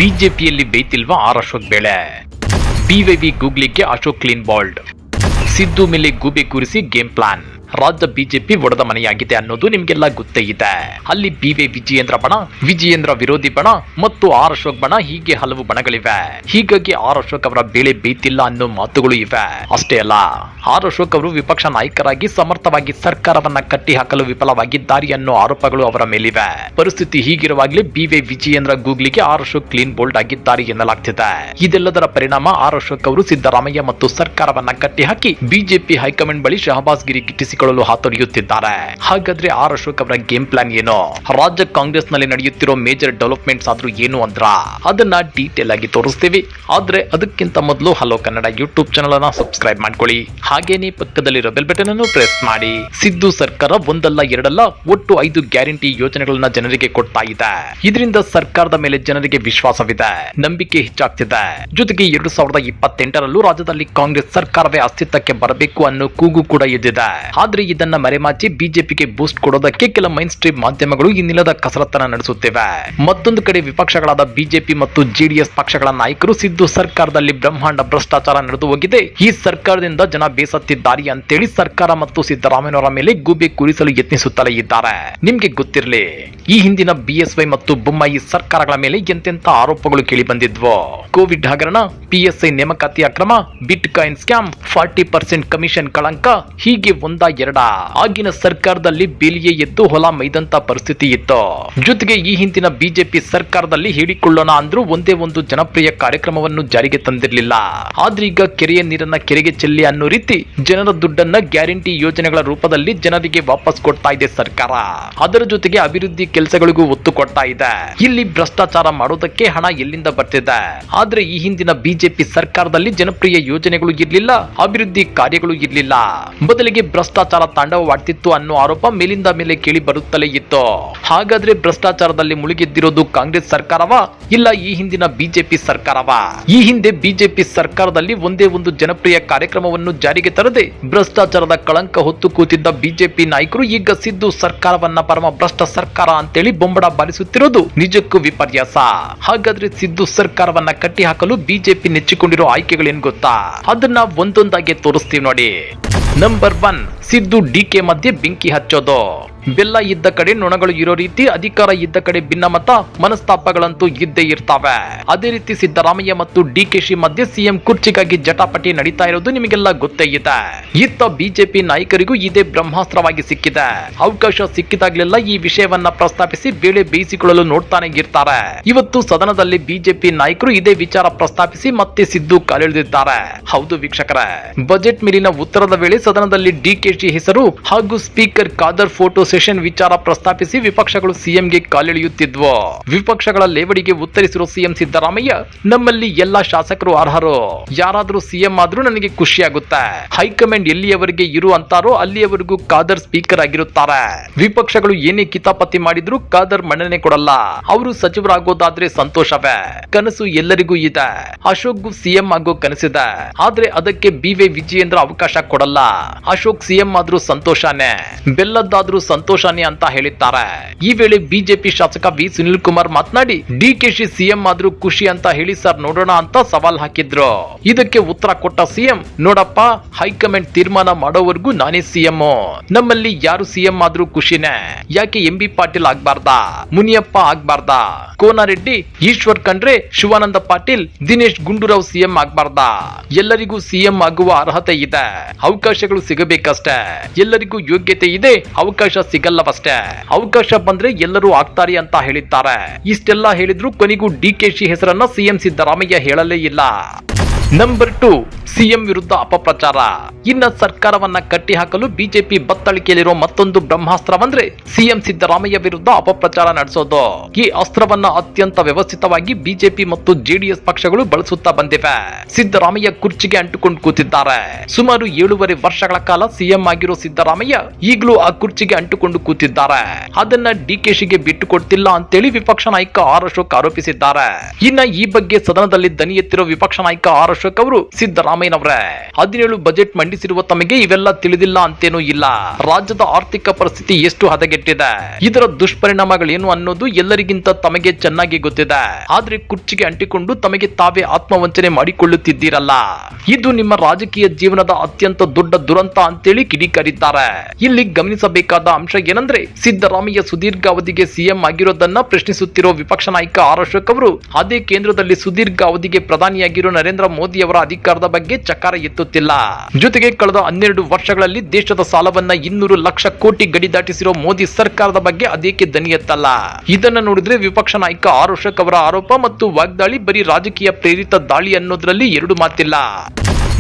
ಬಿಜೆಪಿಯಲ್ಲಿ ಬೇಯ್ತಿಲ್ವಾ ಅಶೋಕ್ ಬೇಳೆ. ಬಿವೈವಿ ಗೂಗ್ಲಿಗೆ ಅಶೋಕ್ ಕ್ಲೀನ್ ಬಾಲ್ಡ್. ಸಿದ್ದು ಮೇಲೆ ಗೂಬೆ ಕೂರಿಸಿ ಗೇಮ್ ಪ್ಲಾನ್. ರಾಜ್ಯ ಬಿಜೆಪಿ ಒಡೆದ ಮನೆಯಾಗಿದೆ ಅನ್ನೋದು ನಿಮ್ಗೆಲ್ಲ ಗೊತ್ತೇ ಇದೆ. ಅಲ್ಲಿ ಬಿವೈ ವಿಜಯೇಂದ್ರ ಬಣ, ವಿಜಯೇಂದ್ರ ವಿರೋಧಿ ಬಣ ಮತ್ತು ಅಶೋಕ್ ಬಣ, ಹೀಗೆ ಹಲವು ಬಣಗಳಿವೆ. ಹೀಗಾಗಿ ಅಶೋಕ್ ಅವರ ಬೇಳೆ ಬೇಯ್ತಿಲ್ಲ ಅನ್ನೋ ಮಾತುಗಳು ಇವೆ. ಅಷ್ಟೇ ಅಲ್ಲ, ಅಶೋಕ್ ಅವರು ವಿಪಕ್ಷ ನಾಯಕರಾಗಿ ಸಮರ್ಥವಾಗಿ ಸರ್ಕಾರವನ್ನ ಕಟ್ಟಿ ಹಾಕಲು ವಿಫಲವಾಗಿದ್ದಾರೆ ಅನ್ನೋ ಆರೋಪಗಳು ಅವರ ಮೇಲಿವೆ. ಪರಿಸ್ಥಿತಿ ಹೀಗಿರುವಾಗಲೇ ಬಿವೈ ವಿಜಯೇಂದ್ರ ಗೂಗ್ಲಿಗೆ ಅಶೋಕ್ ಕ್ಲೀನ್ ಬೋಲ್ಡ್ ಆಗಿದ್ದಾರೆ ಎನ್ನಲಾಗ್ತಿದೆ. ಇದೆಲ್ಲದರ ಪರಿಣಾಮ ಅಶೋಕ್ ಅವರು ಸಿದ್ದರಾಮಯ್ಯ ಮತ್ತು ಸರ್ಕಾರವನ್ನ ಕಟ್ಟಿ ಹಾಕಿ ಬಿಜೆಪಿ ಹೈಕಮಾಂಡ್ ಬಳಿ ಶಹಬಾಸ್ ಗಿರಿ ಗಿಟ್ಟಿಸಿ ಹಾತೊರೆಯುತ್ತಿದ್ದಾರೆ. ಹಾಗಾದ್ರೆ ಅಶೋಕ್ ಅವರ ಗೇಮ್ ಪ್ಲಾನ್ ಏನು? ರಾಜ್ಯ ಕಾಂಗ್ರೆಸ್ ನಲ್ಲಿ ನಡೆಯುತ್ತಿರೋ ಮೇಜರ್ ಡೆವಲಪ್ಮೆಂಟ್ಸ್ ಆದ್ರೂ ಏನು ಅಂದ್ರ ಅದನ್ನ ಡೀಟೇಲ್ ಆಗಿ ತೋರಿಸ್ತೀವಿ. ಆದ್ರೆ ಅದಕ್ಕಿಂತ ಮೊದಲು ಹಲೋ ಕನ್ನಡ ಯೂಟ್ಯೂಬ್ ಚಾನೆಲ್ ಅನ್ನ ಸಬ್ಸ್ಕ್ರೈಬ್ ಮಾಡ್ಕೊಳ್ಳಿ. ಹಾಗೇನೆ ಪಕ್ಕದಲ್ಲಿರೋ ಬೆಲ್ ಬಟನ್ ಅನ್ನು ಪ್ರೆಸ್ ಮಾಡಿ. ಸಿದ್ದು ಸರ್ಕಾರ ಒಂದಲ್ಲ ಎರಡಲ್ಲ ಒಟ್ಟು 5 ಗ್ಯಾರಂಟಿ ಯೋಜನೆಗಳನ್ನ ಜನರಿಗೆ ಕೊಡ್ತಾ ಇದೆ. ಇದರಿಂದ ಸರ್ಕಾರದ ಮೇಲೆ ಜನರಿಗೆ ವಿಶ್ವಾಸವಿದೆ, ನಂಬಿಕೆ ಹೆಚ್ಚಾಗ್ತಿದೆ. ಜೊತೆಗೆ 2028ರಲ್ಲೂ ರಾಜ್ಯದಲ್ಲಿ ಕಾಂಗ್ರೆಸ್ ಸರ್ಕಾರವೇ ಅಸ್ತಿತ್ವಕ್ಕೆ ಬರಬೇಕು ಅನ್ನೋ ಕೂಗು ಕೂಡ ಎದ್ದಿದೆ. ಆದ್ರೆ ಇದನ್ನ ಮರೆಮಾಚಿ ಬಿಜೆಪಿಗೆ ಬೂಸ್ಟ್ ಕೊಡೋದಕ್ಕೆ ಕೆಲ ಮೈನ್ ಸ್ಟ್ರೀಮ್ ಮಾಧ್ಯಮಗಳು ಇನ್ನಿಲ್ಲದ ಕಸರತ್ತನ್ನ ನಡೆಸುತ್ತಿವೆ. ಮತ್ತೊಂದು ಕಡೆ ವಿಪಕ್ಷಗಳಾದ ಬಿಜೆಪಿ ಮತ್ತು ಜೆಡಿಎಸ್ ಪಕ್ಷಗಳ ನಾಯಕರು ಸಿದ್ದು ಸರ್ಕಾರದಲ್ಲಿ ಬ್ರಹ್ಮಾಂಡ ಭ್ರಷ್ಟಾಚಾರ ನಡೆದು ಹೋಗಿದೆ, ಈ ಸರ್ಕಾರದಿಂದ ಜನ ಬೇಸತ್ತಿದ್ದಾರೆ ಅಂತೇಳಿ ಸರ್ಕಾರ ಮತ್ತು ಸಿದ್ದರಾಮಯ್ಯನವರ ಮೇಲೆ ಗೂಬೆ ಕೂರಿಸಲು ಯತ್ನಿಸುತ್ತಲೇ ಇದ್ದಾರೆ. ನಿಮ್ಗೆ ಗೊತ್ತಿರಲಿ, ಈ ಹಿಂದಿನ ಬಿಎಸ್ವೈ ಮತ್ತು ಬೊಮ್ಮಾಯಿ ಸರ್ಕಾರಗಳ ಮೇಲೆ ಎಂತೆಂತ ಆರೋಪಗಳು ಕೇಳಿ ಬಂದಿದ್ವು. ಕೋವಿಡ್ ಹಗರಣ, ಪಿಎಸ್ಐ ನೇಮಕಾತಿ ಅಕ್ರಮ, ಬಿಟ್ ಕಾಯಿನ್ ಸ್ಕ್ಯಾಮ್, 40% ಕಮಿಷನ್ ಕಳಂಕ, ಹೀಗೆ ಒಂದ ಎರಡ ಆಗಿನ ಸರ್ಕಾರದಲ್ಲಿ ಬೇಲಿಯೇ ಎದ್ದು ಹೊಲ ಮೈದಂತ ಪರಿಸ್ಥಿತಿ ಇತ್ತು. ಜೊತೆಗೆ ಈ ಹಿಂದಿನ ಬಿಜೆಪಿ ಸರ್ಕಾರದಲ್ಲಿ ಹೇಳಿಕೊಳ್ಳೋಣ ಅಂದ್ರೂ ಒಂದೇ ಒಂದು ಜನಪ್ರಿಯ ಕಾರ್ಯಕ್ರಮವನ್ನು ಜಾರಿಗೆ ತಂದಿರಲಿಲ್ಲ. ಆದ್ರೆ ಈಗ ಕೆರೆಯ ನೀರನ್ನ ಕೆರೆಗೆ ಚೆಲ್ಲಿ ಅನ್ನೋ ರೀತಿ ಜನರ ದುಡ್ಡನ್ನ ಗ್ಯಾರಂಟಿ ಯೋಜನೆಗಳ ರೂಪದಲ್ಲಿ ಜನರಿಗೆ ವಾಪಸ್ ಕೊಡ್ತಾ ಇದೆ ಸರ್ಕಾರ. ಅದರ ಜೊತೆಗೆ ಅಭಿವೃದ್ಧಿ ಕೆಲಸಗಳಿಗೂ ಒತ್ತು ಕೊಡ್ತಾ ಇದೆ. ಇಲ್ಲಿ ಭ್ರಷ್ಟಾಚಾರ ಮಾಡೋದಕ್ಕೆ ಹಣ ಎಲ್ಲಿಂದ ಬರ್ತಿದೆ? ಆದ್ರೆ ಈ ಹಿಂದಿನ ಬಿಜೆಪಿ ಸರ್ಕಾರದಲ್ಲಿ ಜನಪ್ರಿಯ ಯೋಜನೆಗಳು ಇರ್ಲಿಲ್ಲ, ಅಭಿವೃದ್ಧಿ ಕಾರ್ಯಗಳು ಇರ್ಲಿಲ್ಲ, ಬದಲಿಗೆ ಭ್ರಷ್ಟಾಚಾರ ತಾಂಡವವಾಡ್ತಿತ್ತು ಅನ್ನೋ ಆರೋಪ ಮೇಲಿಂದ ಮೇಲೆ ಕೇಳಿ ಬರುತ್ತಲೇ ಇತ್ತು. ಹಾಗಾದ್ರೆ ಭ್ರಷ್ಟಾಚಾರದಲ್ಲಿ ಮುಳುಗಿದ್ದಿರೋದು ಕಾಂಗ್ರೆಸ್ ಸರ್ಕಾರವಾ ಇಲ್ಲ ಈ ಹಿಂದಿನ ಬಿಜೆಪಿ ಸರ್ಕಾರವಾ? ಈ ಹಿಂದೆ ಬಿಜೆಪಿ ಸರ್ಕಾರದಲ್ಲಿ ಒಂದೇ ಒಂದು ಜನಪ್ರಿಯ ಕಾರ್ಯಕ್ರಮವನ್ನು ಜಾರಿಗೆ ತರದೆ ಭ್ರಷ್ಟಾಚಾರದ ಕಳಂಕ ಹೊತ್ತು ಕೂತಿದ್ದ ಬಿಜೆಪಿ ನಾಯಕರು ಈಗ ಸಿದ್ದು ಸರ್ಕಾರವನ್ನ ಪರಮ ಭ್ರಷ್ಟ ಸರ್ಕಾರ ಅಂತೇಳಿ ಬೊಂಬಡ ಬಾರಿಸುತ್ತಿರೋದು ನಿಜಕ್ಕೂ ವಿಪರ್ಯಾಸ. ಹಾಗಾದ್ರೆ ಸಿದ್ದು ಸರ್ಕಾರವನ್ನ ಕಟ್ಟಿ ಹಾಕಲು ಬಿಜೆಪಿ ನೆಚ್ಚಿಕೊಂಡಿರೋ ಆಯ್ಕೆಗಳೇನು ಗೊತ್ತಾ? ಅದನ್ನ ಒಂದೊಂದಾಗಿ ತೋರಿಸ್ತೀವಿ ನೋಡಿ. ನಂಬರ್ 1, ಸಿದ್ದು ಡಿಕೆ ಮಧ್ಯೆ ಬೆಂಕಿ ಹಚ್ಚೋದು. ಬೆಲ್ಲ ಇದ್ದ ಕಡೆ ನೊಣಗಳು ಇರೋ ರೀತಿ ಅಧಿಕಾರ ಇದ್ದ ಕಡೆ ಭಿನ್ನಮತ ಮನಸ್ತಾಪಗಳಂತೂ ಇದ್ದೇ ಇರ್ತಾವೆ. ಅದೇ ರೀತಿ ಸಿದ್ದರಾಮಯ್ಯ ಮತ್ತು ಡಿಕೆಶಿ ಮಧ್ಯೆ ಸಿಎಂ ಕುರ್ಚಿಗಾಗಿ ಜಟಾಪಟಿ ನಡೀತಾ ಇರೋದು ನಿಮಗೆಲ್ಲ ಗೊತ್ತೇ ಇದೆ. ಇತ್ತ ಬಿಜೆಪಿ ನಾಯಕರಿಗೂ ಇದೇ ಬ್ರಹ್ಮಾಸ್ತ್ರವಾಗಿ ಸಿಕ್ಕಿದೆ. ಅವಕಾಶ ಸಿಕ್ಕಿದಾಗಲೆಲ್ಲ ಈ ವಿಷಯವನ್ನ ಪ್ರಸ್ತಾಪಿಸಿ ಬೇಳೆ ಬೇಯಿಸಿಕೊಳ್ಳಲು ನೋಡ್ತಾನೆ ಇರ್ತಾರೆ. ಇವತ್ತು ಸದನದಲ್ಲಿ ಬಿಜೆಪಿ ನಾಯಕರು ಇದೇ ವಿಚಾರ ಪ್ರಸ್ತಾಪಿಸಿ ಮತ್ತೆ ಸಿದ್ದು ಕಾಲೆಳೆದಿದ್ದಾರೆ. ಹೌದು ವೀಕ್ಷಕರೇ, ಬಜೆಟ್ ಮೇಲಿನ ಉತ್ತರದ ವೇಳೆ ಸದನದಲ್ಲಿ ಡಿಕೆಶಿ ಹೆಸರು ಹಾಗೂ ಸ್ಪೀಕರ್ ಖಾದರ್ ಫೋಟೋ ಸೆಷನ್ ವಿಚಾರ ಪ್ರಸ್ತಾಪಿಸಿ ವಿಪಕ್ಷಗಳು ಸಿಎಂಗೆ ಕಾಲೆಳೆಯುತ್ತಿದ್ವು. ವಿಪಕ್ಷಗಳ ಲೇವಡಿಗೆ ಉತ್ತರಿಸಿರೋ ಸಿಎಂ ಸಿದ್ದರಾಮಯ್ಯ, ನಮ್ಮಲ್ಲಿ ಎಲ್ಲಾ ಶಾಸಕರು ಅರ್ಹರು, ಯಾರಾದ್ರೂ ಸಿಎಂ ಆದ್ರೂ ನನಗೆ ಖುಷಿಯಾಗುತ್ತೆ. ಹೈಕಮಾಂಡ್ ಎಲ್ಲಿಯವರೆಗೆ ಇರು ಅಂತಾರೋ ಅಲ್ಲಿಯವರೆಗೂ ಖಾದರ್ ಸ್ಪೀಕರ್ ಆಗಿರುತ್ತಾರೆ. ವಿಪಕ್ಷಗಳು ಏನೇ ಕಿತಾಪತಿ ಮಾಡಿದ್ರು ಖಾದರ್ ಮನ್ನಣೆ ಕೊಡಲ್ಲ. ಅವರು ಸಚಿವರಾಗೋದಾದ್ರೆ ಸಂತೋಷವೇ, ಕನಸು ಎಲ್ಲರಿಗೂ ಇದೆ. ಅಶೋಕ್ಗೂ ಸಿಎಂ ಆಗೋ ಕನಸಿದೆ, ಆದ್ರೆ ಅದಕ್ಕೆ ಬಿವೈ ವಿಜಯೇಂದ್ರ ಅವಕಾಶ ಕೊಡಲ್ಲ. ಅಶೋಕ್ ಸಿಎಂ ಆದ್ರೂ ಸಂತೋಷನೇ, ಬೆಲ್ಲದ್ದಾದ್ರೂ ಸಂತೋಷನೇ ಅಂತ ಹೇಳಿದ್ದಾರೆ. ಈ ವೇಳೆ ಬಿಜೆಪಿ ಶಾಸಕ ವಿ ಸುನಿಲ್ ಕುಮಾರ್ ಮಾತನಾಡಿ, ಡಿಕೆಶಿ ಸಿಎಂ ಆದ್ರೂ ಖುಷಿ ಅಂತ ಹೇಳಿ ಸರ್ ನೋಡೋಣ ಅಂತ ಸವಾಲ್ ಹಾಕಿದ್ರು. ಇದಕ್ಕೆ ಉತ್ತರ ಕೊಟ್ಟ ಸಿಎಂ, ನೋಡಪ್ಪ, ಹೈಕಮಾಂಡ್ ತೀರ್ಮಾನ ಮಾಡೋವರೆಗೂ ನಾನೇ ಸಿಎಂ, ನಮ್ಮಲ್ಲಿ ಯಾರು ಸಿಎಂ ಆದ್ರೂ ಖುಷಿನೇ. ಯಾಕೆ ಎಂಬಿ ಪಾಟೀಲ್ ಆಗ್ಬಾರ್ದಾ, ಮುನಿಯಪ್ಪ ಆಗ್ಬಾರ್ದಾ, ಕೋನಾರೆಡ್ಡಿ, ಈಶ್ವರ್ ಖಂಡ್ರೆ, ಶಿವಾನಂದ ಪಾಟೀಲ್, ದಿನೇಶ್ ಗುಂಡೂರಾವ್ ಸಿಎಂ ಆಗ್ಬಾರ್ದಾ? ಎಲ್ಲರಿಗೂ ಸಿಎಂ ಆಗುವ ಅರ್ಹತೆ ಇದೆ, ಅವಕಾಶಗಳು ಸಿಗಬೇಕಷ್ಟೇ. ಎಲ್ಲರಿಗೂ ಯೋಗ್ಯತೆ ಇದೆ, ಅವಕಾಶ ಸಿಗಲ್ಲವಷ್ಟೇ. ಅವಕಾಶ ಬಂದ್ರೆ ಎಲ್ಲರೂ ಆಗ್ತಾರೆ ಅಂತ ಹೇಳಿದ್ದಾರೆ. ಇಷ್ಟೆಲ್ಲ ಹೇಳಿದ್ರು ಕೊನೆಗೂ ಡಿಕೆಶಿ ಹೆಸರನ್ನ ಸಿಎಂ ಸಿದ್ದರಾಮಯ್ಯ ಹೇಳಲೇ ಇಲ್ಲ. ನಂಬರ್ 2, ಸಿಎಂ ವಿರುದ್ಧ ಅಪಪ್ರಚಾರ. ಇನ್ನ ಸರ್ಕಾರವನ್ನ ಕಟ್ಟಿ ಹಾಕಲು ಬಿಜೆಪಿ ಬತ್ತಳಿಕೆಯಲ್ಲಿರೋ ಮತ್ತೊಂದು ಬ್ರಹ್ಮಾಸ್ತ್ರವಂದ್ರೆ ಸಿಎಂ ಸಿದ್ದರಾಮಯ್ಯ ವಿರುದ್ಧ ಅಪಪ್ರಚಾರ ನಡೆಸೋದು. ಈ ಅಸ್ತ್ರವನ್ನ ಅತ್ಯಂತ ವ್ಯವಸ್ಥಿತವಾಗಿ ಬಿಜೆಪಿ ಮತ್ತು ಜೆಡಿಎಸ್ ಪಕ್ಷಗಳು ಬಳಸುತ್ತಾ ಬಂದಿವೆ. ಸಿದ್ದರಾಮಯ್ಯ ಕುರ್ಚಿಗೆ ಅಂಟುಕೊಂಡು ಕೂತಿದ್ದಾರೆ. ಸುಮಾರು 7.5 ವರ್ಷಗಳ ಕಾಲ ಸಿಎಂ ಆಗಿರೋ ಸಿದ್ದರಾಮಯ್ಯ ಈಗಲೂ ಆ ಕುರ್ಚಿಗೆ ಅಂಟುಕೊಂಡು ಕೂತಿದ್ದಾರೆ. ಅದನ್ನ ಡಿಕೆಶಿಗೆ ಬಿಟ್ಟು ಕೊಡ್ತಿಲ್ಲ ಅಂತೇಳಿ ವಿಪಕ್ಷ ನಾಯಕ ಅಶೋಕ್ ಆರೋಪಿಸಿದ್ದಾರೆ. ಇನ್ನ ಈ ಬಗ್ಗೆ ಸದನದಲ್ಲಿ ದನಿ ಎತ್ತಿರೋ ವಿಪಕ್ಷ ನಾಯಕ ಅಶೋಕ್ ಅವರು, ಸಿದ್ದರಾಮಯ್ಯನವರೇ 17 ಬಜೆಟ್ ಮಂಡಿಸಿರುವ ತಮಗೆ ಇವೆಲ್ಲ ತಿಳಿದಿಲ್ಲ ಅಂತೇನೂ ಇಲ್ಲ. ರಾಜ್ಯದ ಆರ್ಥಿಕ ಪರಿಸ್ಥಿತಿ ಎಷ್ಟು ಹದಗೆಟ್ಟಿದೆ, ಇದರ ದುಷ್ಪರಿಣಾಮಗಳೇನು ಅನ್ನೋದು ಎಲ್ಲರಿಗಿಂತ ತಮಗೆ ಚೆನ್ನಾಗಿ ಗೊತ್ತಿದೆ. ಆದ್ರೆ ಕುರ್ಚಿಗೆ ಅಂಟಿಕೊಂಡು ತಮಗೆ ತಾವೇ ಆತ್ಮವಂಚನೆ ಮಾಡಿಕೊಳ್ಳುತ್ತಿದ್ದೀರಲ್ಲ, ಇದು ನಿಮ್ಮ ರಾಜಕೀಯ ಜೀವನದ ಅತ್ಯಂತ ದೊಡ್ಡ ದುರಂತ ಅಂತೇಳಿ ಕಿಡಿಕಾರಿದ್ದಾರೆ. ಇಲ್ಲಿ ಗಮನಿಸಬೇಕಾದ ಅಂಶ ಏನಂದ್ರೆ, ಸಿದ್ದರಾಮಯ್ಯ ಸುದೀರ್ಘ ಅವಧಿಗೆ ಸಿಎಂ ಆಗಿರೋದನ್ನ ಪ್ರಶ್ನಿಸುತ್ತಿರೋ ವಿಪಕ್ಷ ನಾಯಕ ಆರ್ ಅಶೋಕ್ ಅವರು ಅದೇ ಕೇಂದ್ರದಲ್ಲಿ ಸುದೀರ್ಘ ಅವಧಿಗೆ ಪ್ರಧಾನಿಯಾಗಿರೋ ನರೇಂದ್ರ ಮೋದಿ ಅವರ ಅಧಿಕಾರದ ಬಗ್ಗೆ ಚಕಾರ ಎತ್ತುತ್ತಿಲ್ಲ. ಜೊತೆಗೆ ಕಳೆದ 12 ವರ್ಷಗಳಲ್ಲಿ ದೇಶದ ಸಾಲವನ್ನ 200 ಲಕ್ಷ ಕೋಟಿ ಗಡಿ ದಾಟಿಸಿರೋ ಮೋದಿ ಸರ್ಕಾರದ ಬಗ್ಗೆ ಅದೇಕೆ ದನಿ ಎತ್ತಲ್ಲ. ಇದನ್ನ ನೋಡಿದ್ರೆ ವಿಪಕ್ಷ ನಾಯಕ ಆರ್ ಅಶೋಕ್ ಅವರ ಆರೋಪ ಮತ್ತು ವಾಗ್ದಾಳಿ ಬರೀ ರಾಜಕೀಯ ಪ್ರೇರಿತ ದಾಳಿ ಅನ್ನೋದ್ರಲ್ಲಿ ಎರಡು ಮಾತಿಲ್ಲ.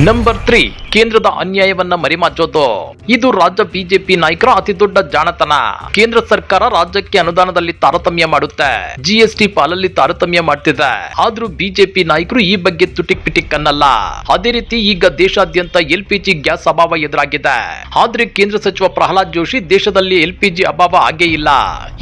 ನಂಬರ್ 3, ಕೇಂದ್ರದ ಅನ್ಯಾಯವನ್ನ ಮರೆಮಾಚೋದು. ಇದು ರಾಜ್ಯ ಬಿಜೆಪಿ ನಾಯಕರ ಅತಿ ದೊಡ್ಡ ಜಾಣತನ. ಕೇಂದ್ರ ಸರ್ಕಾರ ರಾಜ್ಯಕ್ಕೆ ಅನುದಾನದಲ್ಲಿ ತಾರತಮ್ಯ ಮಾಡುತ್ತೆ, ಜಿಎಸ್ಟಿ ಪಾಲಲ್ಲಿ ತಾರತಮ್ಯ ಮಾಡ್ತಿದೆ. ಆದ್ರೂ ಬಿಜೆಪಿ ನಾಯಕರು ಈ ಬಗ್ಗೆ ತುಟಿಕ್ ಪಿಟಿಕ್ ಅನ್ನಲ್ಲ. ಅದೇ ರೀತಿ ಈಗ ದೇಶಾದ್ಯಂತ ಎಲ್ಪಿಜಿ ಗ್ಯಾಸ್ ಅಭಾವ ಎದುರಾಗಿದೆ. ಆದ್ರೆ ಕೇಂದ್ರ ಸಚಿವ ಪ್ರಹ್ಲಾದ್ ಜೋಶಿ ದೇಶದಲ್ಲಿ ಎಲ್ಪಿಜಿ ಅಭಾವ ಆಗೇ ಇಲ್ಲ,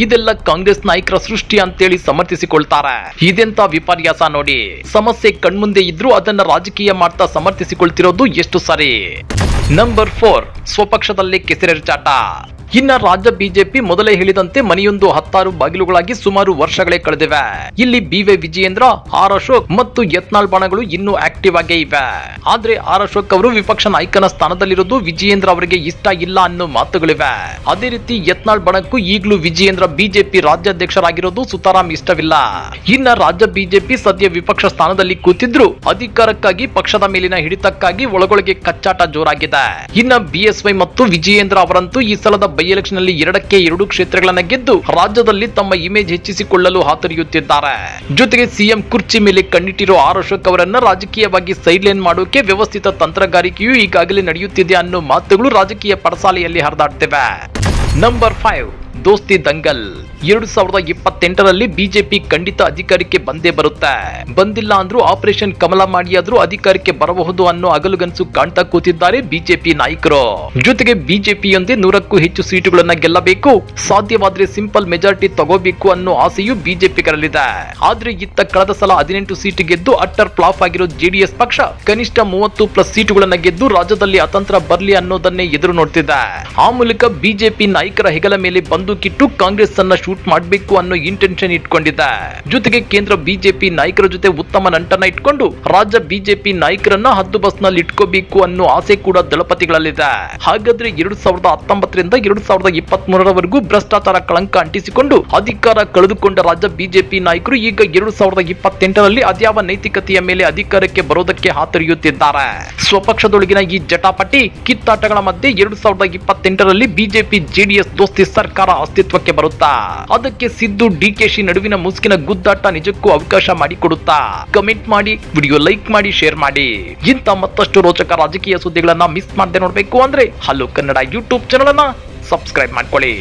ಇದೆಲ್ಲ ಕಾಂಗ್ರೆಸ್ ನಾಯಕರ ಸೃಷ್ಟಿ ಅಂತೇಳಿ ಸಮರ್ಥಿಸಿಕೊಳ್ತಾರೆ. ಇದೆಂತ ವಿಪರ್ಯಾಸ ನೋಡಿ. ಸಮಸ್ಯೆ ಕಣ್ಮುಂದೆ ಇದ್ರೂ ಅದನ್ನ ರಾಜಕೀಯ ಮಾಡ್ತಾ ಸಮರ್ಥಿಸಿಕೊಳ್ತಿರೋದು ಎಷ್ಟು ಸರಿ. ನಂಬರ್ 4, ಸ್ವಪಕ್ಷದಲ್ಲೇ ಕೆಸರೆರಚಾಟ. ಇನ್ನ ರಾಜ್ಯ ಬಿಜೆಪಿ ಮೊದಲೇ ಹೇಳಿದಂತೆ ಮನೆಯೊಂದು 16 ಬಾಗಿಲುಗಳಾಗಿ ಸುಮಾರು ವರ್ಷಗಳೇ ಕಳೆದಿವೆ. ಇಲ್ಲಿ ಬಿವೈ ವಿಜಯೇಂದ್ರ, ಆರ್ ಅಶೋಕ್ ಮತ್ತು ಯತ್ನಾಳ್ ಬಣಗಳು ಇನ್ನೂ ಆಕ್ಟಿವ್ ಆಗೇ ಇವೆ. ಆದ್ರೆ ಆರ್ ಅಶೋಕ್ ಅವರು ವಿಪಕ್ಷ ನಾಯಕನ ಸ್ಥಾನದಲ್ಲಿರೋದು ವಿಜಯೇಂದ್ರ ಅವರಿಗೆ ಇಷ್ಟ ಇಲ್ಲ ಅನ್ನೋ ಮಾತುಗಳಿವೆ. ಅದೇ ರೀತಿ ಯತ್ನಾಳ್ ಬಣಕ್ಕೂ ಈಗಲೂ ವಿಜಯೇಂದ್ರ ಬಿಜೆಪಿ ರಾಜ್ಯಾಧ್ಯಕ್ಷರಾಗಿರೋದು ಸುತಾರಾಮ್ ಇಷ್ಟವಿಲ್ಲ. ಇನ್ನ ರಾಜ್ಯ ಬಿಜೆಪಿ ಸದ್ಯ ವಿಪಕ್ಷ ಸ್ಥಾನದಲ್ಲಿ ಕೂತಿದ್ರು ಅಧಿಕಾರಕ್ಕಾಗಿ ಪಕ್ಷದ ಮೇಲಿನ ಹಿಡಿತಕ್ಕಾಗಿ ಒಳಗೊಳಗೆ ಕಚ್ಚಾಟ ಜೋರಾಗಿದೆ. ಇನ್ನ ಬಿಎಸ್ವೈ ಮತ್ತು ವಿಜಯೇಂದ್ರ ಅವರಂತೂ ಈ ಸಲದ ಬೈ ಎಲೆಕ್ಷನ್ ನಲ್ಲಿ 2ಕ್ಕೆ 2 ಕ್ಷೇತ್ರಗಳನ್ನ ಗೆದ್ದು ರಾಜ್ಯದಲ್ಲಿ ತಮ್ಮ ಇಮೇಜ್ ಹೆಚ್ಚಿಸಿಕೊಳ್ಳಲು ಹಾತೊರೆಯುತ್ತಿದ್ದಾರೆ. ಜೊತೆಗೆ ಸಿಎಂ ಕುರ್ಚಿ ಮೇಲೆ ಕಣ್ಣಿಟ್ಟಿರೋ ಆರ್ ಅಶೋಕ್ ಅವರನ್ನ ರಾಜಕೀಯವಾಗಿ ಸೈಡ್ಲೈನ್ ಮಾಡೋಕೆ ವ್ಯವಸ್ಥಿತ ತಂತ್ರಗಾರಿಕೆಯು ಈಗಾಗಲೇ ನಡೆಯುತ್ತಿದೆ ಅನ್ನೋ ಮಾತುಗಳು ರಾಜಕೀಯ ಪಡಸಾಲೆಯಲ್ಲಿ ಹರಿದಾಡ್ತಿವೆ. ನಂಬರ್ 5, ದೋಸ್ತಿ ದಂಗಲ್. 2028ರಲ್ಲಿ ಬಿಜೆಪಿ ಖಂಡಿತ ಅಧಿಕಾರಕ್ಕೆ ಬಂದೇ ಬರುತ್ತೆ. ಬಂದಿಲ್ಲ ಅಂದ್ರೂ ಆಪರೇಷನ್ ಕಮಲ ಮಾಡಿಯಾದ್ರೂ ಅಧಿಕಾರಕ್ಕೆ ಬರಬಹುದು ಅನ್ನೋ ಅಗಲುಗನಸು ಕಾಣ್ತಾ ಕೂತಿದ್ದಾರೆ ಬಿಜೆಪಿ ನಾಯಕರು. ಜೊತೆಗೆ ಬಿಜೆಪಿಯೊಂದೇ 100ಕ್ಕೂ ಹೆಚ್ಚು ಸೀಟುಗಳನ್ನ ಗೆಲ್ಲಬೇಕು, ಸಾಧ್ಯವಾದ್ರೆ ಸಿಂಪಲ್ ಮೆಜಾರಿಟಿ ತಗೋಬೇಕು ಅನ್ನೋ ಆಸೆಯು ಬಿಜೆಪಿಗರಲ್ಲಿದೆ. ಆದ್ರೆ ಇತ್ತ ಕಳೆದ ಸಲ 18 ಸೀಟು ಗೆದ್ದು ಅಟ್ಟರ್ ಫ್ಲಾಪ್ ಆಗಿರೋ ಜೆಡಿಎಸ್ ಪಕ್ಷ ಕನಿಷ್ಠ 30+ ಸೀಟುಗಳನ್ನ ಗೆದ್ದು ರಾಜ್ಯದಲ್ಲಿ ಅತಂತ್ರ ಬರ್ಲಿ ಅನ್ನೋದನ್ನೇ ಎದುರು ನೋಡ್ತಿದೆ. ಆ ಮೂಲಕ ಬಿಜೆಪಿ ನಾಯಕರ ಹೆಗಲ ಮೇಲೆ ಬಂದೂಕಿಟ್ಟು ಕಾಂಗ್ರೆಸ್ ಅನ್ನ ಶೂಟ್ ಮಾಡಬೇಕು ಅನ್ನೋ ಇಂಟೆನ್ಷನ್ ಇಟ್ಕೊಂಡಿದೆ. ಜೊತೆಗೆ ಕೇಂದ್ರ ಬಿಜೆಪಿ ನಾಯಕರ ಜೊತೆ ಉತ್ತಮ ನಂಟನ್ನ ಇಟ್ಕೊಂಡು ರಾಜ್ಯ ಬಿಜೆಪಿ ನಾಯಕರನ್ನ ಹದ್ದು ಬಸ್ ನಲ್ಲಿ ಇಟ್ಕೋಬೇಕು ಅನ್ನೋ ಆಸೆ ಕೂಡ ದಳಪತಿಗಳಲ್ಲಿದೆ. ಹಾಗಾದ್ರೆ 2019ರಿಂದ 2023ರವರೆಗೂ ಭ್ರಷ್ಟಾಚಾರ ಕಳಂಕ ಅಂಟಿಸಿಕೊಂಡು ಅಧಿಕಾರ ಕಳೆದುಕೊಂಡ ರಾಜ್ಯ ಬಿಜೆಪಿ ನಾಯಕರು ಈಗ 2028ರಲ್ಲಿ ಅದ್ಯಾವ ನೈತಿಕತೆಯ ಮೇಲೆ ಅಧಿಕಾರಕ್ಕೆ ಬರೋದಕ್ಕೆ ಹಾತೊರೆಯುತ್ತಿದ್ದಾರೆ. ಸ್ವಪಕ್ಷದೊಳಗಿನ ಈ ಜಟಾಪಟಿ ಕಿತ್ತಾಟಗಳ ಮಧ್ಯೆ 2028ರಲ್ಲಿ ಬಿಜೆಪಿ ಜೆಡಿಎಸ್ ದೋಸ್ತಿ ಸರ್ಕಾರ ಅಸ್ತಿತ್ವಕ್ಕೆ ಬರುತ್ತಾ? ಅದಕ್ಕೆ ಸಿದ್ದು ಡಿಕೆಶಿ ನಡುವಿನ ಮುಸ್ಕಿನ ಗುದ್ದಾಟ ನಿಜಕ್ಕೂ ಅವಕಾಶ ಮಾಡಿಕೊಡುತ್ತಾ? ಕಮೆಂಟ್ ಮಾಡಿ, ವಿಡಿಯೋ ಲೈಕ್ ಮಾಡಿ, ಶೇರ್ ಮಾಡಿ. ಇಂಥ ಮತ್ತಷ್ಟು ರೋಚಕ ರಾಜಕೀಯ ಸುದ್ದಿಗಳನ್ನ ಮಿಸ್ ಮಾಡದೆ ನೋಡ್ಬೇಕು ಅಂದ್ರೆ ಹಲೋ ಕನ್ನಡ ಯೂಟ್ಯೂಬ್ ಚಾನೆಲ್ ಅನ್ನ ಸಬ್ಸ್ಕ್ರೈಬ್ ಮಾಡ್ಕೊಳ್ಳಿ.